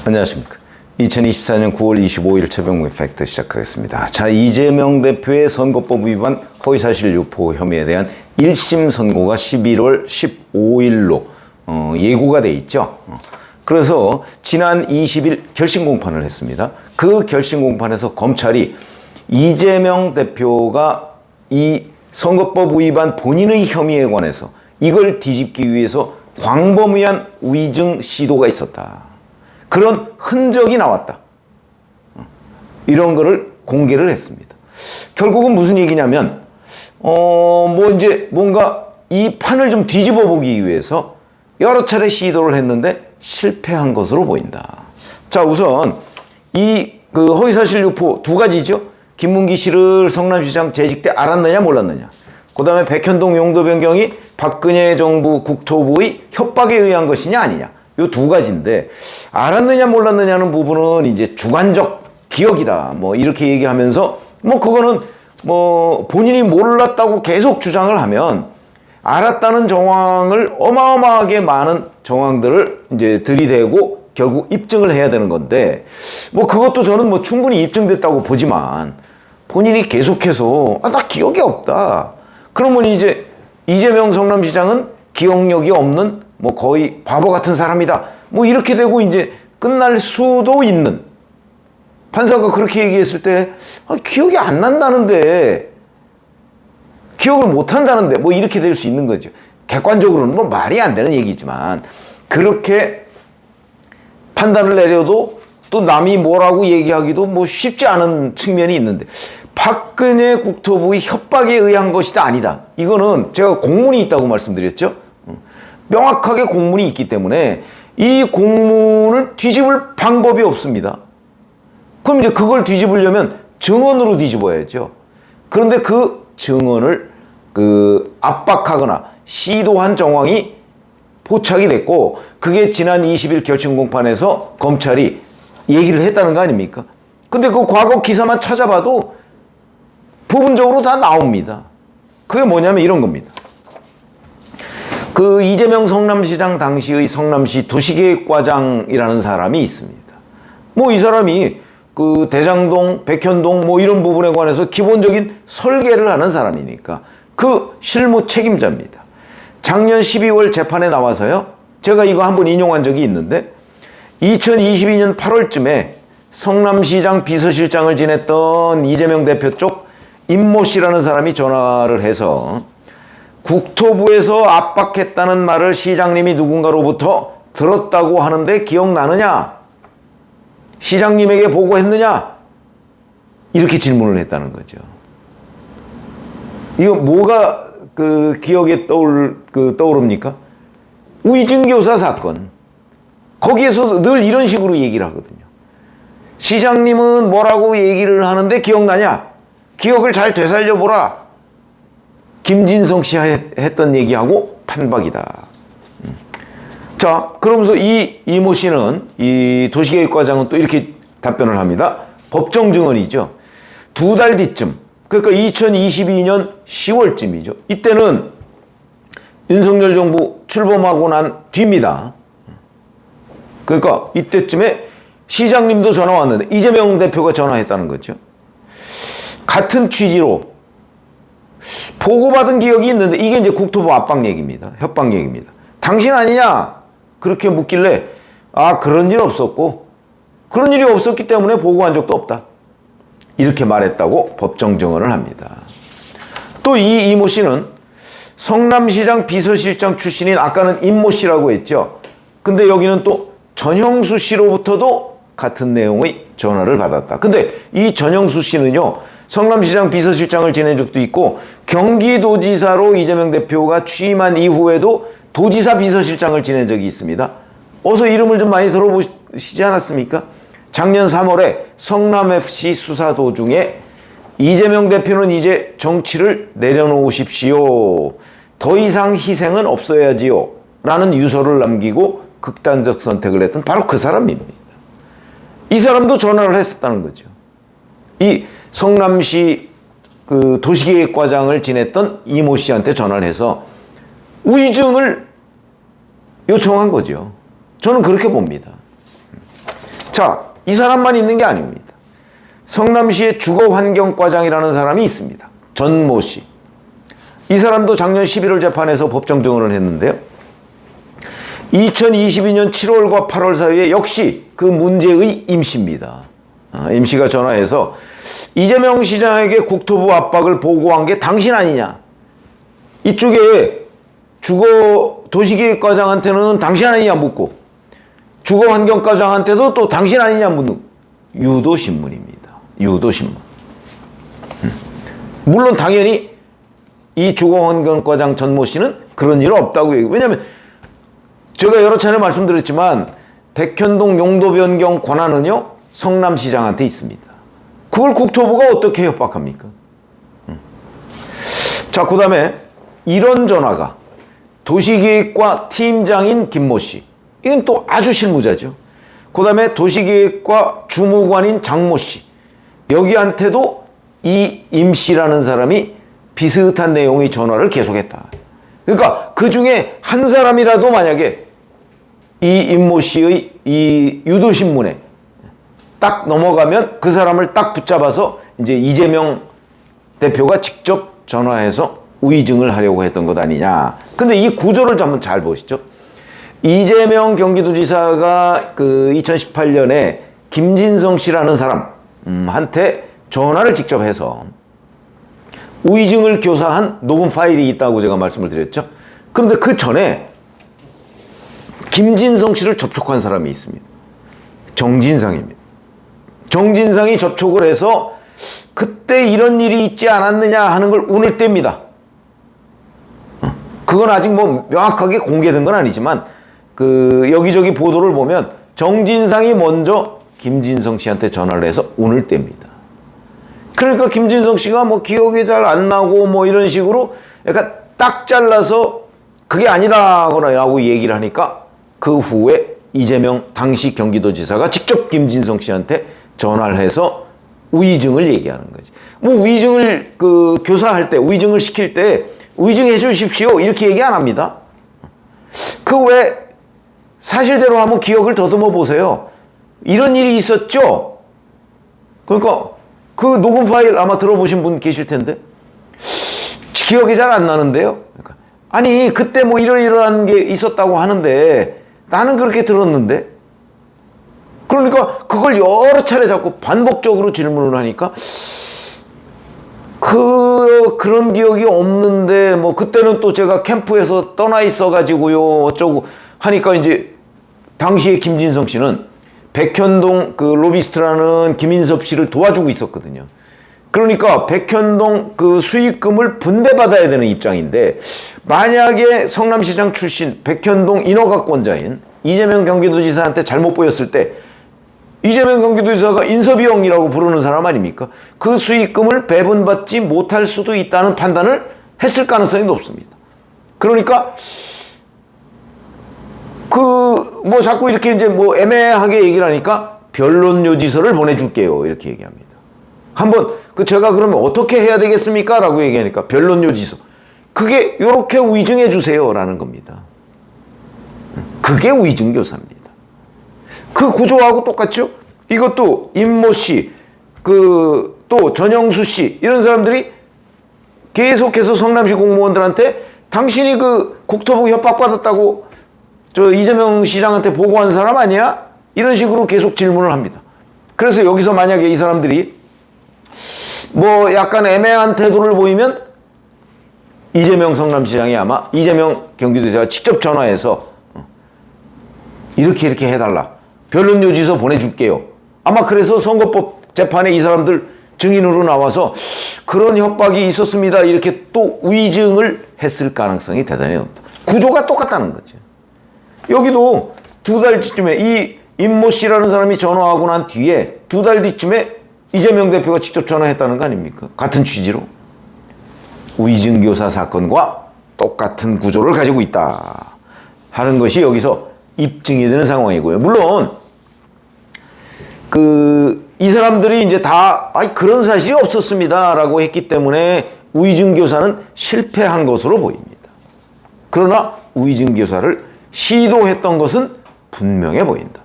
안녕하십니까. 2024년 9월 25일 최병무의 팩트 시작하겠습니다. 자, 이재명 대표의 선거법 위반 허위사실 유포 혐의에 대한 1심 선고가 11월 15일로 예고가 돼 있죠. 그래서 지난 20일 결심 공판을 했습니다. 그 결심 공판에서 검찰이 이재명 대표가 이 선거법 위반 본인의 혐의에 관해서 이걸 뒤집기 위해서 광범위한 위증 시도가 있었다. 그런 흔적이 나왔다. 이런 거를 공개를 했습니다. 결국은 무슨 얘기냐면, 이제 뭔가 이 판을 좀 뒤집어 보기 위해서 여러 차례 시도를 했는데 실패한 것으로 보인다. 자, 우선 그 허위사실 유포 두 가지죠. 김문기 씨를 성남시장 재직 때 알았느냐 몰랐느냐. 그 다음에 백현동 용도 변경이 박근혜 정부 국토부의 협박에 의한 것이냐 아니냐. 요 두 가지인데, 알았느냐 몰랐느냐는 부분은 이제 주관적 기억이다. 이렇게 얘기하면서, 그거는 본인이 몰랐다고 계속 주장을 하면, 알았다는 정황을 어마어마하게 많은 정황들을 이제 들이대고 결국 입증을 해야 되는 건데, 그것도 저는 충분히 입증됐다고 보지만, 본인이 계속해서, 나 기억이 없다. 그러면 이제 이재명 성남시장은 기억력이 없는 거의 바보 같은 사람이다. 이렇게 되고 이제 끝날 수도 있는. 판사가 그렇게 얘기했을 때, 기억이 안 난다는데, 기억을 못 한다는데, 이렇게 될 수 있는 거죠. 객관적으로는 말이 안 되는 얘기지만, 그렇게 판단을 내려도 또 남이 뭐라고 얘기하기도 쉽지 않은 측면이 있는데, 박근혜 국토부의 협박에 의한 것이다 아니다. 이거는 제가 공문이 있다고 말씀드렸죠. 명확하게 공문이 있기 때문에 이 공문을 뒤집을 방법이 없습니다. 그럼 이제 그걸 뒤집으려면 증언으로 뒤집어야죠. 그런데 그 증언을 압박하거나 시도한 정황이 포착이 됐고, 그게 지난 20일 결심 공판에서 검찰이 얘기를 했다는 거 아닙니까? 근데 그 과거 기사만 찾아봐도 부분적으로 다 나옵니다. 그게 뭐냐면 이런 겁니다. 그 이재명 성남시장 당시의 성남시 도시계획과장이라는 사람이 있습니다. 이 사람이 그 대장동, 백현동 이런 부분에 관해서 기본적인 설계를 하는 사람이니까 그 실무 책임자입니다. 작년 12월 재판에 나와서요, 제가 이거 한번 인용한 적이 있는데, 2022년 8월쯤에 성남시장 비서실장을 지냈던 이재명 대표 쪽 임모 씨라는 사람이 전화를 해서 국토부에서 압박했다는 말을 시장님이 누군가로부터 들었다고 하는데 기억나느냐? 시장님에게 보고했느냐? 이렇게 질문을 했다는 거죠. 이거 뭐가 기억에 떠오릅니까? 위증교사 사건. 거기에서 늘 이런 식으로 얘기를 하거든요. 시장님은 뭐라고 얘기를 하는데 기억나냐? 기억을 잘 되살려보라. 김진성 씨 했던 얘기하고 판박이다. 자, 그러면서 이모 씨는, 이 도시계획과장은 또 이렇게 답변을 합니다. 법정 증언이죠. 2달 뒤쯤, 그러니까 2022년 10월쯤이죠. 이때는 윤석열 정부 출범하고 난 뒤입니다. 그러니까 이때쯤에 시장님도 전화 왔는데 이재명 대표가 전화했다는 거죠. 같은 취지로 보고받은 기억이 있는데, 이게 이제 국토부 압박 얘기입니다. 협박 얘기입니다. 당신 아니냐? 그렇게 묻길래, 그런 일 없었고, 그런 일이 없었기 때문에 보고한 적도 없다. 이렇게 말했다고 법정 증언을 합니다. 또 이 이모 씨는 성남시장 비서실장 출신인, 아까는 임모 씨라고 했죠. 근데 여기는 또 전형수 씨로부터도 같은 내용의 전화를 받았다. 근데 이 전형수 씨는요, 성남시장 비서실장을 지낸 적도 있고, 경기도지사로 이재명 대표가 취임한 이후에도 도지사 비서실장을 지낸 적이 있습니다. 어서 이름을 좀 많이 들어보시지 않았습니까? 작년 3월에 성남FC 수사 도중에 이재명 대표는 이제 정치를 내려놓으십시오. 더 이상 희생은 없어야지요. 라는 유서를 남기고 극단적 선택을 했던 바로 그 사람입니다. 이 사람도 전화를 했었다는 거죠. 이 성남시 그 도시계획과장을 지냈던 이모 씨한테 전화를 해서 위증을 요청한 거죠. 저는 그렇게 봅니다. 자, 이 사람만 있는 게 아닙니다. 성남시의 주거환경과장이라는 사람이 있습니다. 전모 씨. 이 사람도 작년 11월 재판에서 법정 등원을 했는데요. 2022년 7월과 8월 사이에 역시 그 문제의 임 씨입니다. 임 씨가 전화해서 이재명 시장에게 국토부 압박을 보고한 게 당신 아니냐. 이쪽에 도시계획과장한테는 당신 아니냐 묻고 주거환경과장한테도 또 당신 아니냐 묻는 유도신문입니다. 유도신문. 물론 당연히 이 주거환경과장 전모 씨는 그런 일 없다고 얘기해요. 왜냐하면 제가 여러 차례 말씀드렸지만 백현동 용도 변경 권한은요 성남시장한테 있습니다. 그걸 국토부가 어떻게 협박합니까? 자, 그 다음에 이런 전화가 도시계획과 팀장인 김모 씨, 이건 또 아주 실무자죠. 그 다음에 도시계획과 주무관인 장모 씨, 여기한테도 이 임 씨라는 사람이 비슷한 내용의 전화를 계속했다. 그러니까 그 중에 한 사람이라도 만약에 이 임모 씨의 이 유도신문에 딱 넘어가면 그 사람을 딱 붙잡아서 이제 이재명 대표가 직접 전화해서 우의증을 하려고 했던 것 아니냐. 근데 이 구조를 한번 잘 보시죠. 이재명 경기도지사가 그 2018년에 김진성 씨라는 사람한테 전화를 직접 해서 우의증을 교사한 녹음 파일이 있다고 제가 말씀을 드렸죠. 그런데 그 전에 김진성 씨를 접촉한 사람이 있습니다. 정진상입니다. 정진상이 접촉을 해서 그때 이런 일이 있지 않았느냐 하는 걸 운을 뗍니다. 그건 아직 뭐 명확하게 공개된 건 아니지만 그 여기저기 보도를 보면 정진상이 먼저 김진성 씨한테 전화를 해서 운을 뗍니다. 그러니까 김진성 씨가 뭐 기억이 잘 안 나고 뭐 이런 식으로 약간 딱 잘라서 그게 아니다라고 얘기를 하니까 그 후에 이재명 당시 경기도지사가 직접 김진성 씨한테 전화를 해서 우의증을 얘기하는 거지. 뭐 우의증을 그 교사할 때, 우의증을 시킬 때 우의증 해주십시오 이렇게 얘기 안 합니다. 그 왜 사실대로 한번 기억을 더듬어 보세요. 이런 일이 있었죠? 그러니까 그 녹음 파일 아마 들어보신 분 계실 텐데 기억이 잘 안 나는데요. 그러니까 아니 그때 뭐 이러이러한 게 있었다고 하는데 나는 그렇게 들었는데 그러니까 그걸 여러 차례 자꾸 반복적으로 질문을 하니까 그런 기억이 없는데 뭐 그때는 또 제가 캠프에서 떠나 있어 가지고요 어쩌고 하니까 이제 당시에 김진성 씨는 백현동 그 로비스트라는 김인섭 씨를 도와주고 있었거든요. 그러니까 백현동 그 수익금을 분배받아야 되는 입장인데 만약에 성남시장 출신 백현동 인허가권자인 이재명 경기도지사한테 잘못 보였을 때 이재명 경기도지사가 인섭이 형이라고 부르는 사람 아닙니까? 그 수익금을 배분받지 못할 수도 있다는 판단을 했을 가능성이 높습니다. 그러니까 뭐 자꾸 이렇게 이제 뭐 애매하게 얘기를 하니까 변론 요지서를 보내줄게요. 이렇게 얘기합니다. 한번 제가 그러면 어떻게 해야 되겠습니까? 라고 얘기하니까 변론 요지서. 그게 요렇게 우의증해 주세요. 라는 겁니다. 그게 우의증 교사입니다. 그 구조하고 똑같죠? 이것도 임모 씨, 또 전영수 씨 이런 사람들이 계속해서 성남시 공무원들한테 당신이 그 국토부 협박받았다고 저 이재명 시장한테 보고한 사람 아니야? 이런 식으로 계속 질문을 합니다. 그래서 여기서 만약에 이 사람들이 뭐 약간 애매한 태도를 보이면 이재명 성남시장이 아마 이재명 경기도지사가 직접 전화해서 이렇게 해달라. 변론 요지서 보내줄게요. 아마 그래서 선거법 재판에 이 사람들 증인으로 나와서 그런 협박이 있었습니다. 이렇게 또 위증을 했을 가능성이 대단히 높다. 구조가 똑같다는 거죠. 여기도 2달 뒤쯤에 이 임모 씨라는 사람이 전화하고 난 뒤에 2달 뒤쯤에 이재명 대표가 직접 전화했다는 거 아닙니까? 같은 취지로. 위증교사 사건과 똑같은 구조를 가지고 있다 하는 것이 여기서 입증이 되는 상황이고요. 물론 이 사람들이 이제 다 그런 사실이 없었습니다 라고 했기 때문에 위증교사는 실패한 것으로 보입니다. 그러나 위증교사를 시도했던 것은 분명해 보인다.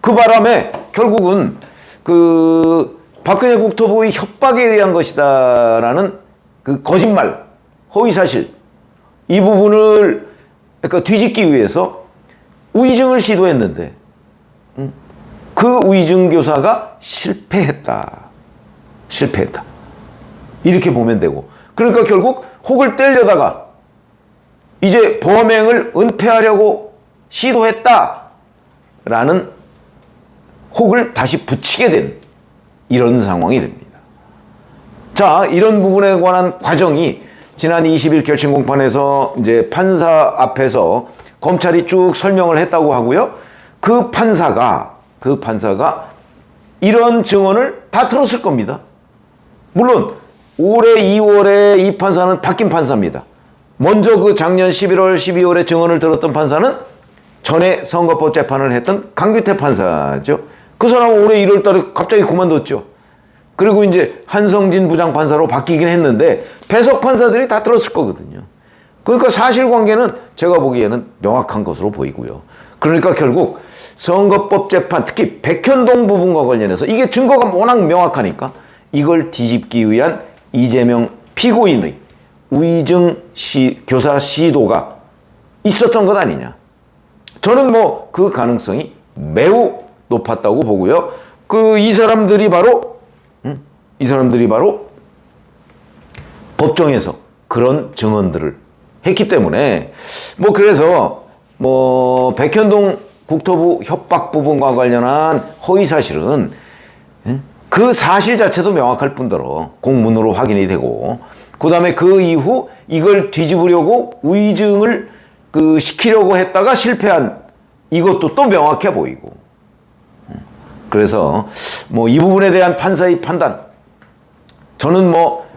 그 바람에 결국은 그 박근혜 국토부의 협박에 의한 것이다라는 그 거짓말, 허위사실 이 부분을 그러니까 뒤집기 위해서 위증을 시도했는데 그 위증 교사가 실패했다. 이렇게 보면 되고 그러니까 결국 혹을 떼려다가 이제 범행을 은폐하려고 시도했다라는 혹을 다시 붙이게 된 이런 상황이 됩니다. 자, 이런 부분에 관한 과정이 지난 20일 결심 공판에서 이제 판사 앞에서 검찰이 쭉 설명을 했다고 하고요. 그 판사가 이런 증언을 다 들었을 겁니다. 물론 올해 2월에 이 판사는 바뀐 판사입니다. 먼저 그 작년 11월, 12월에 증언을 들었던 판사는 전에 선거법 재판을 했던 강규태 판사죠. 그 사람은 올해 1월 달에 갑자기 그만뒀죠. 그리고 이제 한성진 부장판사로 바뀌긴 했는데 배석 판사들이 다 들었을 거거든요. 그러니까 사실관계는 제가 보기에는 명확한 것으로 보이고요. 그러니까 결국 선거법 재판, 특히 백현동 부분과 관련해서 이게 증거가 워낙 명확하니까 이걸 뒤집기 위한 이재명 피고인의 위증 교사 시도가 있었던 것 아니냐. 저는 뭐 그 가능성이 매우 높았다고 보고요. 이 사람들이 바로 법정에서 그런 증언들을 했기 때문에 그래서 백현동 국토부 협박 부분과 관련한 허위 사실은 그 사실 자체도 명확할 뿐더러 공문으로 확인이 되고 그다음에 그 이후 이걸 뒤집으려고 위증을 시키려고 했다가 실패한 이것도 또 명확해 보이고 그래서 이 부분에 대한 판사의 판단 저는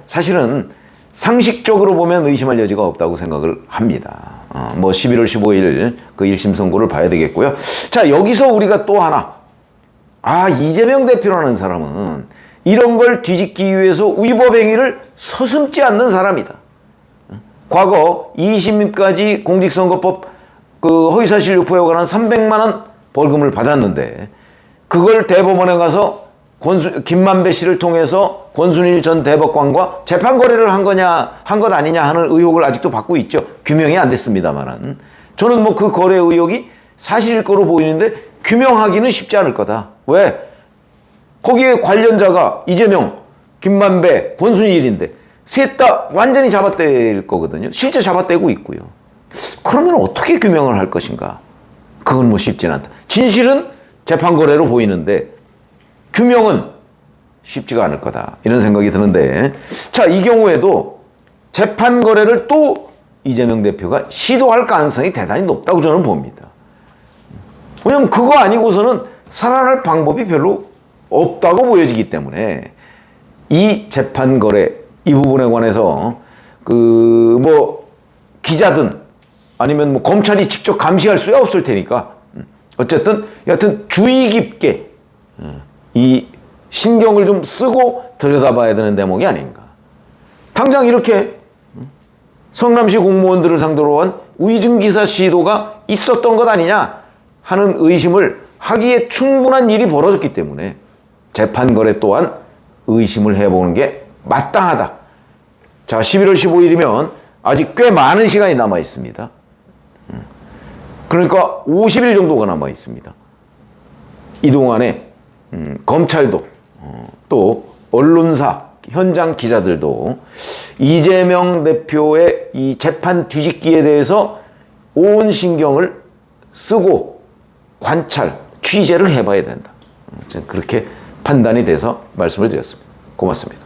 사실은 상식적으로 보면 의심할 여지가 없다고 생각을 합니다. 11월 15일 그 1심 선고를 봐야 되겠고요. 자, 여기서 우리가 또 하나 이재명 대표라는 사람은 이런 걸 뒤집기 위해서 위법 행위를 서슴지 않는 사람이다. 과거 2심까지 공직선거법 허위사실 유포에 관한 300만 원 벌금을 받았는데 그걸 대법원에 가서 김만배 씨를 통해서 권순일 전 대법관과 재판 거래를 한 것 아니냐 하는 의혹을 아직도 받고 있죠. 규명이 안 됐습니다만은 저는 그 거래 의혹이 사실일 거로 보이는데 규명하기는 쉽지 않을 거다. 왜? 거기에 관련자가 이재명, 김만배, 권순일인데 셋 다 완전히 잡아떼일 거거든요. 실제 잡아떼고 있고요. 그러면 어떻게 규명을 할 것인가? 그건 쉽지는 않다. 진실은 재판 거래로 보이는데 규명은 쉽지가 않을 거다. 이런 생각이 드는데 자, 이 경우에도 재판 거래를 또 이재명 대표가 시도할 가능성이 대단히 높다고 저는 봅니다. 왜냐하면 그거 아니고서는 살아날 방법이 별로 없다고 보여지기 때문에 이 재판 거래 이 부분에 관해서 기자든 아니면 검찰이 직접 감시할 수야 없을 테니까 어쨌든 여하튼 주의 깊게 이 신경을 좀 쓰고 들여다봐야 되는 대목이 아닌가. 당장 이렇게 성남시 공무원들을 상대로 한 위증기사 시도가 있었던 것 아니냐 하는 의심을 하기에 충분한 일이 벌어졌기 때문에 재판 거래 또한 의심을 해보는 게 마땅하다. 자, 11월 15일이면 아직 꽤 많은 시간이 남아 있습니다. 그러니까 50일 정도가 남아 있습니다. 이 동안에 검찰도 또 언론사 현장 기자들도 이재명 대표의 이 재판 뒤집기에 대해서 온 신경을 쓰고 관찰, 취재를 해봐야 된다. 그렇게 판단이 돼서 말씀을 드렸습니다. 고맙습니다.